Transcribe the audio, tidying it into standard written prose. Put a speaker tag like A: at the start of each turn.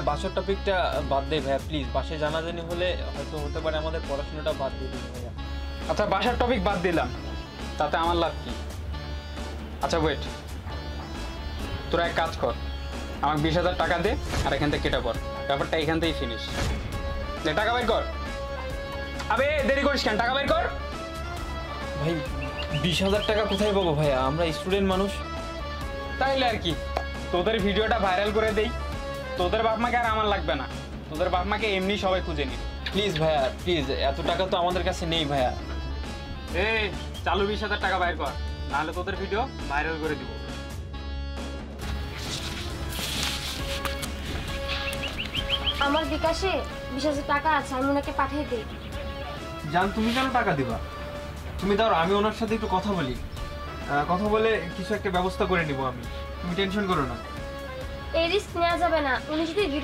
A: বাসার টপিকটা বাদ দে ভাইয়া, প্লিজ। বাসায় জানাজানি হলে হয়তো হতে পারে আমাদের পড়াশোনাটা বাদ দিয়ে দিন ভাইয়া।
B: আচ্ছা বাসার টপিক বাদ দিলাম, তাতে আমার লাভ কি? আচ্ছা ওয়েট, তোরা এক কাজ কর, আমাকে 20,000 টাকা দে আর এখান থেকে কেটে পর, ব্যাপারটা এখান থেকেই ফিনিশ। টাকা বের কর। আবে দেরি করিস কেন, টাকা বের কর।
A: ভাই 20,000 টাকা কোথায় পাবো ভাইয়া? আমরা স্টুডেন্ট মানুষ।
B: তাইলে আর কি, তোদের ভিডিওটা ভাইরাল করে দেই, তোদের বাপ মাকে আর আমার লাগবে না, তোদের বাপ মাকে এমনি সবাই খুঁজে নি।
A: প্লিজ ভাইয়া, প্লিজ। এত টাকা তো আমাদের কাছে নেই ভাইয়া।
B: এই চালু 20,000 টাকা বাইর কর, নাহলে তোদের ভিডিও ভাইরাল করে দিব।
C: আমার বিকাশে 20,000 টাকা আছে, আমি ওনাকে পাঠিয়ে দিই।
A: জান, তুমি কেন টাকা দিবা? তুমি দাও, আমি ওনার সাথে একটু কথা বলি। কথা বলে কিছু একটা ব্যবস্থা করে নিব আমি, তুমি টেনশন করো না।
C: এই রিস্ক নেওয়া যাবে না, উনি যদি ভিডিও